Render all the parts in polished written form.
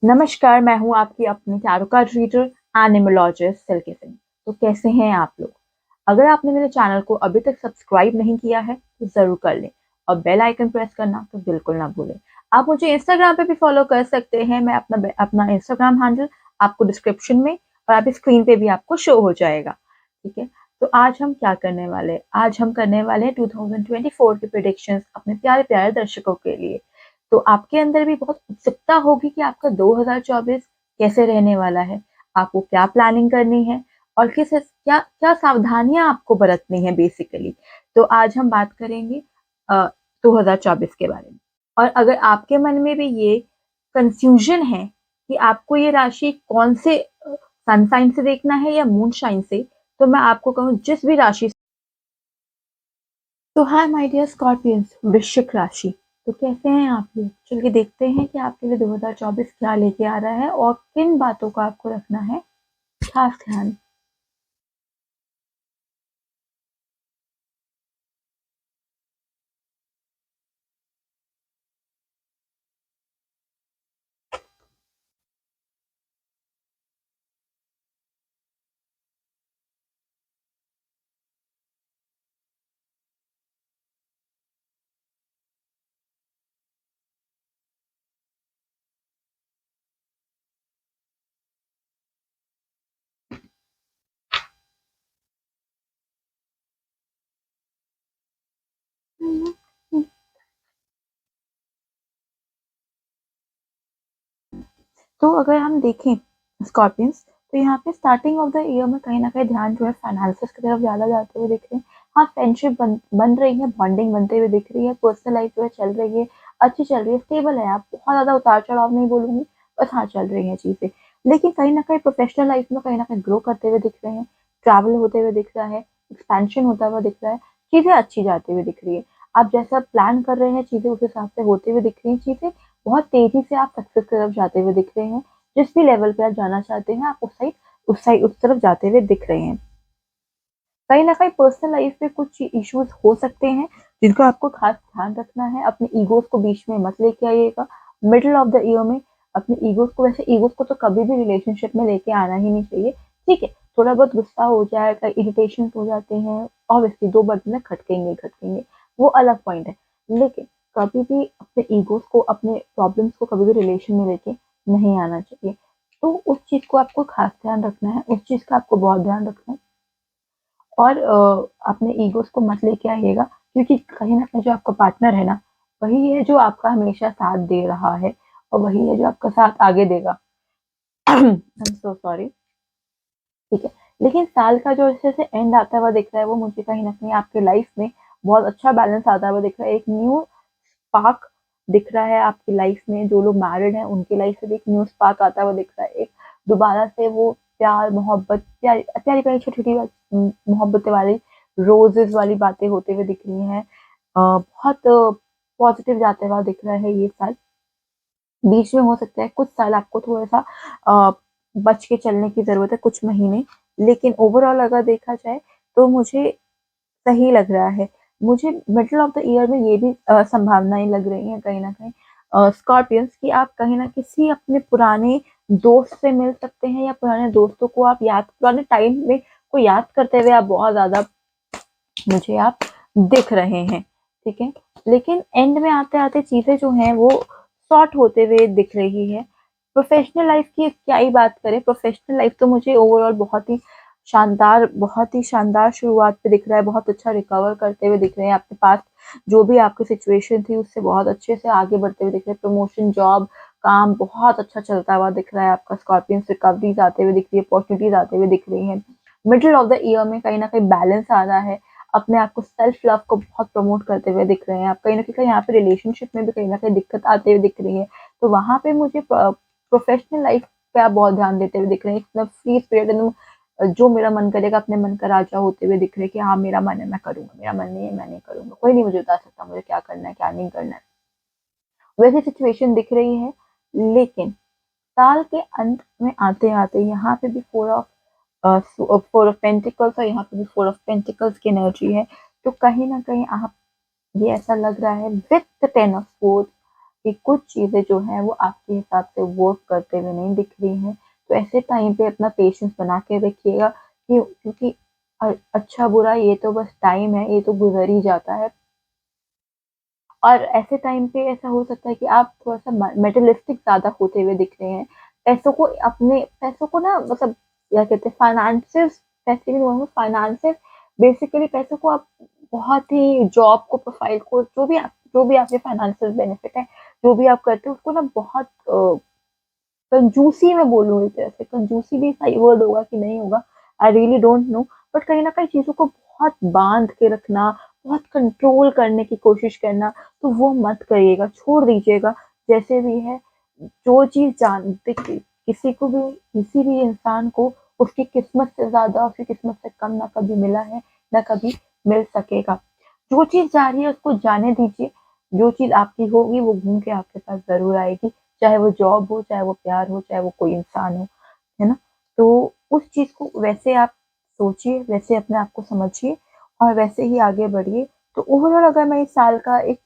नमस्कार, मैं हूँ आपकी अपनी टैरो कार्ड रीडर एनिमोलॉजिस्ट सिल्की सिंह। तो कैसे हैं आप लोग? अगर आपने मेरे चैनल को अभी तक सब्सक्राइब नहीं किया है तो ज़रूर कर लें और बेल आइकन प्रेस करना तो बिल्कुल ना भूलें। आप मुझे इंस्टाग्राम पे भी फॉलो कर सकते हैं। मैं अपना इंस्टाग्राम हैंडल आपको डिस्क्रिप्शन में और आपकी स्क्रीन पे भी आपको शो हो जाएगा। ठीक है, तो आज हम क्या करने वाले हैं? आज हम करने वाले हैं 2024 की प्रेडिक्शंस अपने प्यारे प्यारे दर्शकों के लिए। तो आपके अंदर भी बहुत उत्सुकता होगी कि आपका 2024 कैसे रहने वाला है, आपको क्या प्लानिंग करनी है और किस क्या क्या सावधानियां आपको बरतनी है बेसिकली। तो आज हम बात करेंगे 2024 के बारे में। और अगर आपके मन में भी ये कंफ्यूजन है कि आपको ये राशि कौन से सन साइन से देखना है या मून शाइन से, तो मैं आपको कहूँ जिस भी राशि। तो हाय माय डियर स्कॉर्पियंस, वृश्चिक राशि। तो कैसे हैं आप लोग? चलिए देखते हैं कि आपके लिए 2024 क्या लेके आ रहा है और किन बातों का आपको रखना है खास ध्यान। तो अगर हम देखें स्कॉर्पियंस, तो यहाँ पे स्टार्टिंग ऑफ द ईयर में कहीं ना कहीं ध्यान जो है फाइनेंसिस की तरफ ज़्यादा जाते हुए दिख रहे हैं। हाँ, फ्रेंडशिप बन रही है, बॉन्डिंग बनते हुए दिख रही है, पर्सनल लाइफ जो है चल रही है, अच्छी चल रही है, स्टेबल है। आप बहुत ज़्यादा उतार चढ़ाव नहीं बोलूंगी, बस हाँ चल रही हैं चीज़ें। लेकिन कहीं ना कहीं प्रोफेशनल लाइफ में कहीं ना कहीं ग्रो करते हुए दिख रहे हैं, ट्रैवल होते हुए दिख रहा है, एक्सपेंशन होता हुआ दिख रहा है, चीज़ें अच्छी जाती हुई दिख रही है। आप जैसा प्लान कर रहे हैं चीज़ें उस हिसाब से होती हुई दिख रही हैं। चीज़ें बहुत तेजी से आप सक्सेस की तरफ जाते हुए दिख रहे हैं। जिस भी लेवल पे आप जाना चाहते हैं, आप उस तरफ जाते हुए दिख रहे हैं। कहीं ना कहीं पर्सनल लाइफ में कुछ इश्यूज हो सकते हैं जिनको आपको खास ध्यान रखना है। अपने ईगोज को बीच में मत लेके आइएगा मिडिल ऑफ द ईयर में। अपने ईगोज को, वैसे ईगोज को तो कभी भी रिलेशनशिप में लेके आना ही नहीं चाहिए। ठीक है, थोड़ा बहुत गुस्सा हो जाएगा, इरिटेशन हो जाते हैं, ऑब्वियसली दो बर्तन में खटकेंगे ही खटकेंगे, वो अलग पॉइंट है। लेकिन कभी भी अपने ईगोज को, अपने प्रॉब्लम्स को कभी भी रिलेशन में लेके नहीं आना चाहिए। तो उस चीज को आपको खास ध्यान रखना है, उस चीज का आपको बहुत ध्यान रखना है। और अपने ईगोस को मत लेके आइएगा, क्योंकि कहीं ना कहीं जो आपका पार्टनर है ना, वही है जो आपका हमेशा साथ दे रहा है और वही है जो आपका साथ आगे देगा। I am so sorry. ठीक है, लेकिन साल का जो जैसे से एंड आता हुआ दिख रहा है, वो मुझे कहीं ना कहीं आपके लाइफ में बहुत अच्छा बैलेंस आता हुआ दिख रहा है। एक न्यू स्पार्क दिख रहा है आपकी लाइफ में। जो लोग मैरिड हैं उनकी लाइफ से भी एक न्यू स्पार्क आता हुआ दिख रहा है। एक दोबारा से वो प्यार मोहब्बत, प्यारी प्यारी प्यारी छोटी छोटी मोहब्बत वाली रोजेस वाली बातें होते हुए दिख रही हैं। बहुत पॉजिटिव जाते हुआ दिख रहा है ये साल। बीच में हो सकता है कुछ साल आपको थोड़ा सा अ, बच के चलने की जरूरत है, कुछ महीने। लेकिन ओवरऑल अगर देखा जाए तो मुझे सही लग रहा है। मुझे मिडल ऑफ द ईयर में ये भी संभावनाएं लग रही हैं कहीं ना कहीं स्कॉर्पियंस की आप कहीं ना किसी अपने पुराने दोस्त से मिल सकते हैं, या पुराने दोस्तों को आप याद, पुराने टाइम में को याद करते हुए आप बहुत ज्यादा मुझे आप दिख रहे हैं। ठीक है, लेकिन एंड में आते आते चीजें जो हैं वो सॉर्ट होते हुए दिख रही है। प्रोफेशनल लाइफ की क्या ही बात करें, प्रोफेशनल लाइफ तो मुझे ओवरऑल बहुत ही शानदार शुरुआत पे दिख रहा है। बहुत अच्छा रिकवर करते हुए दिख रहे हैं। आपके पास जो भी आपकी सिचुएशन थी उससे बहुत अच्छे से आगे बढ़ते हुए दिख रहे हैं। प्रमोशन, जॉब, काम बहुत अच्छा चलता हुआ दिख रहा है आपका। स्कॉर्पियन रिकवरीज आते हुए दिख रही है, अपॉर्चुनिटीज आते हुए दिख रही है। मिडिल ऑफ द ईयर में कहीं ना कहीं बैलेंस आ रहा है। अपने आप को, सेल्फ लव को बहुत प्रमोट करते हुए दिख रहे हैं आप। कहीं ना कहीं यहाँ पे रिलेशनशिप में भी कहीं ना कहीं दिक्कत आते हुए दिख रही है। तो वहां पे मुझे प्रोफेशनल लाइफ पे आप बहुत ध्यान देते हुए दिख रहे हैं। एकदम फ्री स्पिरिट, एकदम जो मेरा मन करेगा अपने मन का राजा होते हुए दिख रहे हैं कि हाँ मेरा मन है मैं करूंगा, मेरा मन नहीं है मैं नहीं करूंगा, कोई नहीं मुझे बता सकता मुझे क्या करना है क्या नहीं करना है, वैसी सिचुएशन दिख रही है। लेकिन साल के अंत में आते आते यहाँ पे भी फोर ऑफ पेंटिकल्स और यहाँ पे भी फोर ऑफ पेंटिकल्स की एनर्जी है। तो कहीं ना कहीं आप, ये ऐसा लग रहा है with the ten of sports कि कुछ चीज़ें जो हैं वो आपके हिसाब से वर्क करते हुए नहीं दिख रही हैं। तो ऐसे टाइम पे अपना पेशेंस बना के रखिएगा कि क्योंकि अच्छा बुरा ये तो बस टाइम है, ये तो गुज़र ही जाता है। और ऐसे टाइम पे ऐसा हो सकता है कि आप थोड़ा-सा मटेरियलिस्टिक ज़्यादा होते हुए दिख रहे हैं। पैसों को ना मतलब क्या कहते हैं फाइनेंसेस पैसे भी नहीं बोलूँगी फाइनेंसेस बेसिकली पैसों को आप बहुत ही जॉब को प्रोफ़ाइल को जो भी आपके फाइनेंशियल बेनिफिट है, जो भी आप करते हो उसको ना बहुत कंजूसी मैं बोलूँ एक तरह से, कंजूसी भी सही वर्ड होगा कि नहीं होगा, I really don't know but कहीं न कहीं चीज़ों को बहुत बाँध के रखना, बहुत कंट्रोल करने की कोशिश करना, तो वो मत करिएगा, छोड़ दीजिएगा। जैसे भी है, जो चीज़ देखिए किसी भी इंसान को उसकी किस्मत से ज़्यादा, उसकी किस्मत से कम ना कभी मिला है, ना कभी मिल सकेगा। जो चीज़ जा रही है उसको जाने दीजिए, जो चीज़ आपकी होगी वो घूम के आपके पास ज़रूर आएगी। चाहे वो जॉब हो, चाहे वो प्यार हो, चाहे वो कोई इंसान हो, है ना? तो उस चीज़ को वैसे आप सोचिए, वैसे अपने आप को समझिए और वैसे ही आगे बढ़िए। तो ओवरऑल अगर मैं इस साल का एक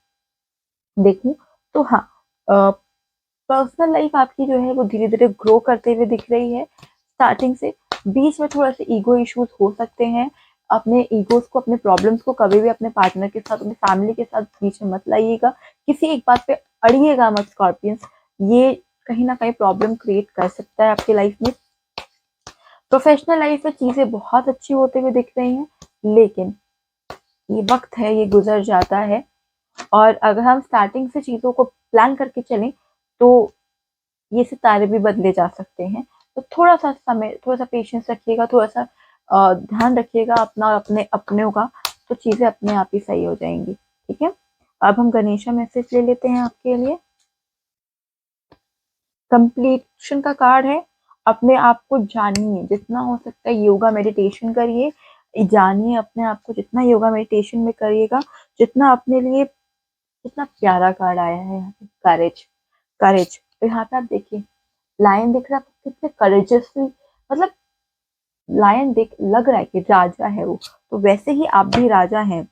देखूँ तो हाँ अ, पर्सनल लाइफ आपकी जो है वो धीरे-धीरे ग्रो करते हुए दिख रही है स्टार्टिंग से। बीच में थोड़ा-सा ईगो इश्यूज़ हो सकते हैं। अपने ईगोज़ को, अपने प्रॉब्लम्स को कभी भी अपने पार्टनर के साथ, अपनी फैमिली के साथ बीच में मत लाइएगा। किसी एक बात पे अड़िएगा मत स्कॉर्पियंस। ये कहीं न कहीं प्रॉब्लम क्रिएट कर सकता है आपकी लाइफ में। प्रोफेशनल लाइफ में चीज़ें बहुत अच्छी होते हुए दिख रही हैं, लेकिन ये वक़्त है, ये गुज़र जाता है और अगर हम स्टार्टिंग से चीज़ों को प्लान करके चलें, तो ये सितारे भी बदले जा सकते हैं। तो थोड़ा-सा समय, थोड़ा-सा पेशेंस रखिएगा, थोड़ा-सा ध्यान रखिएगा अपना और अपने अपनों का, तो चीज़ें अपने आप ही सही हो जाएँगी, ठीक है? अब हम गणेशा मैसेज ले लेते हैं आपके लिए। कंप्लीशन का कार्ड है, अपने आप को जानिए, जितना हो सकता है योगा मेडिटेशन करिए, जानिए अपने आप को जितना योगा मेडिटेशन में करिएगा, जितना अपने लिए कितना प्यारा कार्ड आया है यहाँ पे करेज, करेज। तो यहाँ पे आप देखिए लायन दिख रहा है आपको कितने करेजियसली मतलब लायन देख लग रहा है कि राजा है वो, तो वैसे ही आप भी राजा हैं।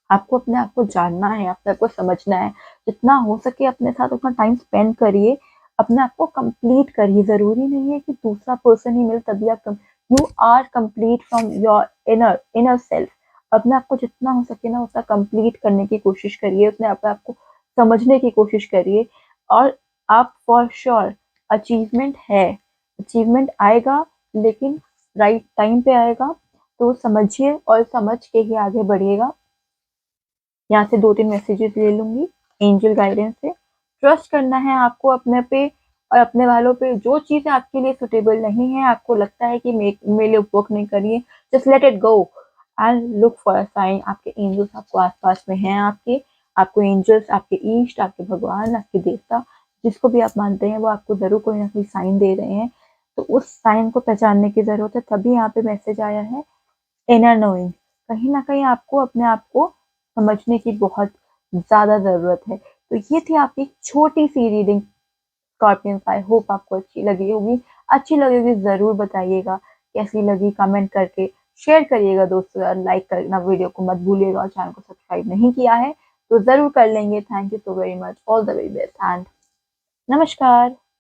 आपको अपने आप को जानना है, अपने आप को समझना है, जितना हो सके अपने साथ उतना टाइम स्पेंड करिए, अपने आप को कंप्लीट करिए। ज़रूरी नहीं है कि दूसरा पर्सन ही मिले तभी आप you are complete from your inner inner self. अपने आप को जितना हो सके ना उतना कंप्लीट करने की कोशिश करिए, अपने आप को समझने की कोशिश करिए और आप फॉर श्योर अचीवमेंट है, अचीवमेंट आएगा लेकिन राइट टाइम पे आएगा, तो समझिए और समझ के ही आगे बढ़िएगा। यहाँ से 2-3 मैसेजेस ले लूँगी एंजल गाइडेंस से। ट्रस्ट करना है आपको अपने पे और अपने वालों पे। जो चीज़ें आपके लिए सूटेबल नहीं है, आपको लगता है कि मेरे लिए वर्क नहीं कर रही है, just let it go and look for a sign. आपके एंजल्स आपको आस-पास में हैं आपके। आपको एंजल्स, आपके ईष्ट, आपके भगवान, आपके देवता, जिसको भी आप मानते हैं, वो आपको ज़रूर कोई ना कोई साइन दे रहे हैं। तो उस साइन को पहचानने की ज़रूरत है, तभी यहाँ पे मैसेज आया है इनर नोइंग। कहीं न कहीं आपको अपने आप को समझने की बहुत ज़्यादा ज़रूरत है। तो ये थी आपकी छोटी-सी रीडिंग स्कॉर्पियंस। आई होप आपको अच्छी लगी होगी। अच्छी लगी होगी ज़रूर बताइएगा, कैसी लगी कमेंट करके शेयर करिएगा दोस्तों और लाइक करना वीडियो को मत भूलिएगा और चैनल को सब्सक्राइब नहीं किया है, तो ज़रूर कर लेंगे। Thank you so very much. All the very best and नमस्कार।